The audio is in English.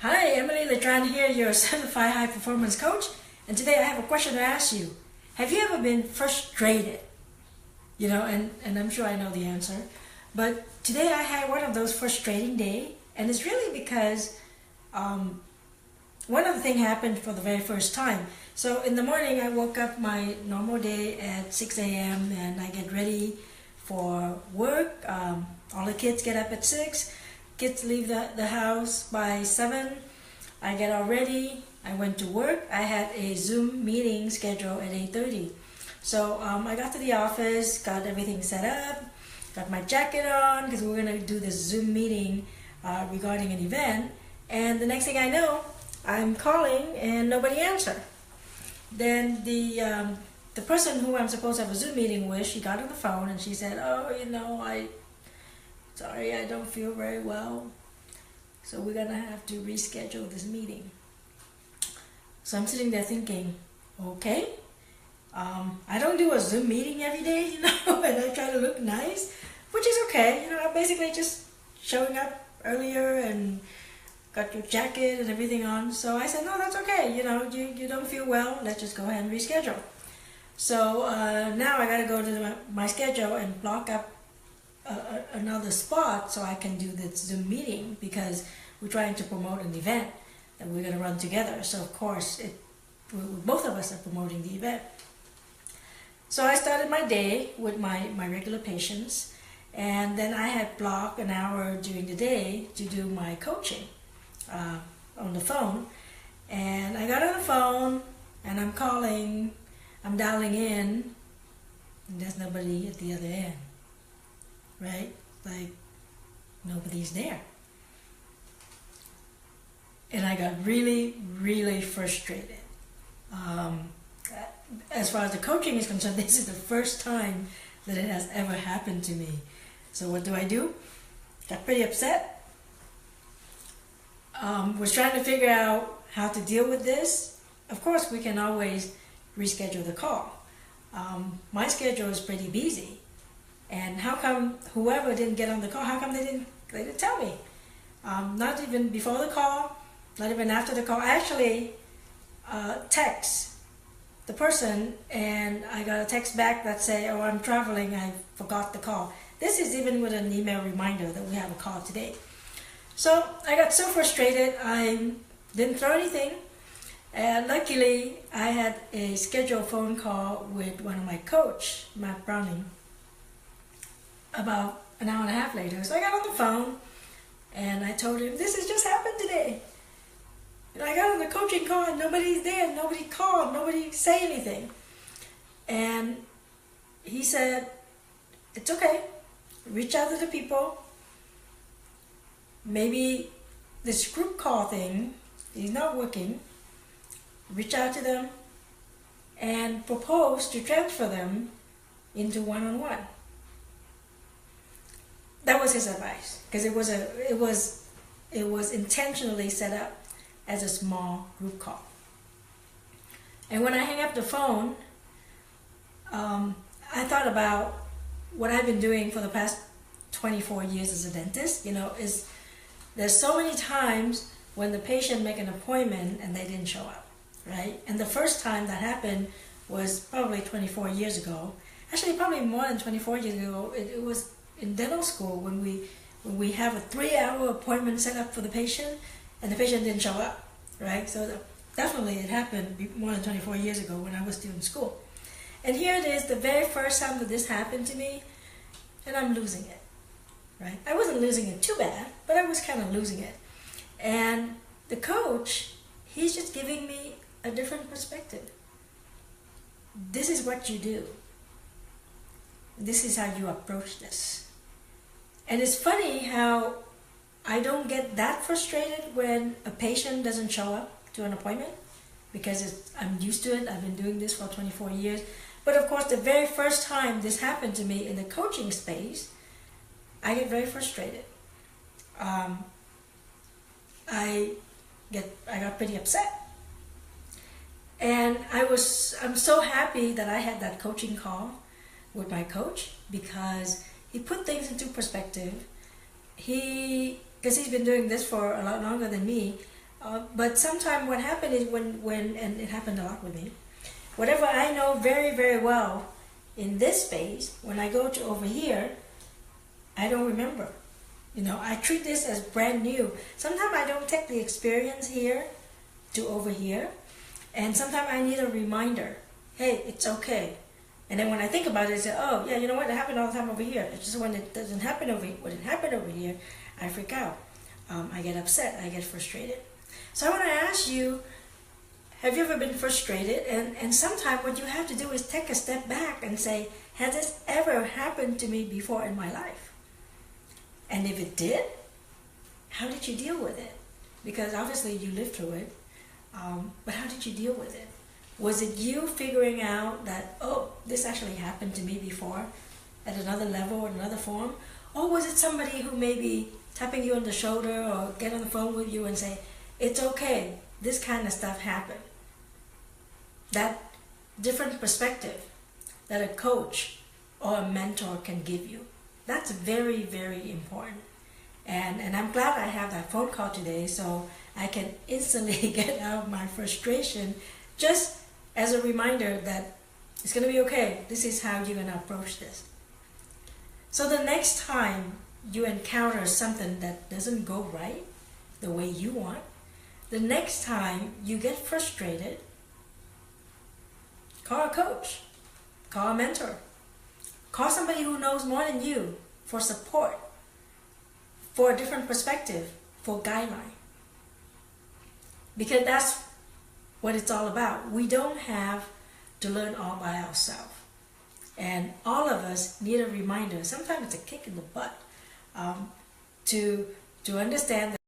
Hi, Emily Ledran here, your Certified High Performance Coach, and today I have a question to ask you. Have you ever been frustrated? And I'm sure I know the answer, but today I had one of those frustrating days, and it's really because one other thing happened for the very first time. So in the morning I woke up my normal day at 6 a.m. and I get ready for work. All the kids get up at 6. Kids leave the house by 7. I get all ready. I went to work. I had a Zoom meeting scheduled at 8:30. So I got to the office, got everything set up, got my jacket on because we were going to do this Zoom meeting regarding an event. And the next thing I know, I'm calling and nobody answered. Then the person who I'm supposed to have a Zoom meeting with, she got on the phone and she said, sorry, I don't feel very well, so we're gonna have to reschedule this meeting. So I'm sitting there thinking, okay, I don't do a Zoom meeting every day, and I try to look nice, which is okay. I'm basically just showing up earlier and got your jacket and everything on. So I said, no, that's okay. You don't feel well. Let's just go ahead and reschedule. So now I gotta go to my schedule and block up another spot so I can do this Zoom meeting because we're trying to promote an event that we're going to run together. So of course, both of us are promoting the event. So I started my day with my regular patients, and then I had blocked an hour during the day to do my coaching on the phone. And I got on the phone and I'm calling, I'm dialing in, and there's nobody at the other end. Right? Like, nobody's there. And I got really, really frustrated. As far as the coaching is concerned, this is the first time that it has ever happened to me. So what do? Got pretty upset. Was trying to figure out how to deal with this. Of course, we can always reschedule the call. My schedule is pretty busy. And how come whoever didn't get on the call, how come they didn't tell me? Not even before the call, not even after the call. I actually text the person and I got a text back that say, oh, I'm traveling, I forgot the call. This is even with an email reminder that we have a call today. So I got so frustrated, I didn't throw anything. And luckily, I had a scheduled phone call with one of my coach, Matt Browning, about an hour and a half later. So I got on the phone and I told him, this has just happened today. I got on the coaching call and nobody's there, nobody called, nobody say anything. And he said, it's okay, reach out to the people. Maybe this group call thing is not working. Reach out to them and propose to transfer them into one-on-one. That was his advice, because it was intentionally set up as a small group call. And when I hang up the phone, I thought about what I've been doing for the past 24 years as a dentist. There's so many times when the patient make an appointment and they didn't show up, right? And the first time that happened was probably 24 years ago. Actually, probably more than 24 years ago. It was in dental school when we have a 3-hour appointment set up for the patient and the patient didn't show up, right? So definitely it happened more than 24 years ago when I was still in school. And here it is, the very first time that this happened to me, and I'm losing it, right? I wasn't losing it too bad, but I was kind of losing it. And the coach, he's just giving me a different perspective. This is what you do. This is how you approach this. And it's funny how I don't get that frustrated when a patient doesn't show up to an appointment because I'm used to it. I've been doing this for 24 years. But of course, the very first time this happened to me in the coaching space, I get very frustrated. I got pretty upset. And I'm so happy that I had that coaching call with my coach because he put things into perspective. Because he's been doing this for a lot longer than me, But sometimes what happened is and it happened a lot with me, whatever I know very, very well in this space, when I go to over here, I don't remember. I treat this as brand new. Sometimes I don't take the experience here to over here, and sometimes I need a reminder. Hey, it's okay. And then when I think about it, I say, oh yeah, you know what? It happened all the time over here. It's just when it doesn't happen over here, when it happened over here, I freak out. I get upset. I get frustrated. So I want to ask you, have you ever been frustrated? And sometimes what you have to do is take a step back and say, has this ever happened to me before in my life? And if it did, how did you deal with it? Because obviously you lived through it, but how did you deal with it? Was it you figuring out that, oh, this actually happened to me before at another level or another form? Or was it somebody who may be tapping you on the shoulder or get on the phone with you and say, it's okay, this kind of stuff happened? That different perspective that a coach or a mentor can give you. That's very, very important. And I'm glad I have that phone call today so I can instantly get out of my frustration, just as a reminder that it's going to be okay. This is how you're going to approach this. So the next time you encounter something that doesn't go right the way you want, the next time you get frustrated, call a coach, call a mentor, call somebody who knows more than you for support, for a different perspective, for guideline. Because that's what it's all about. We don't have to learn all by ourselves. And all of us need a reminder, sometimes it's a kick in the butt, to understand that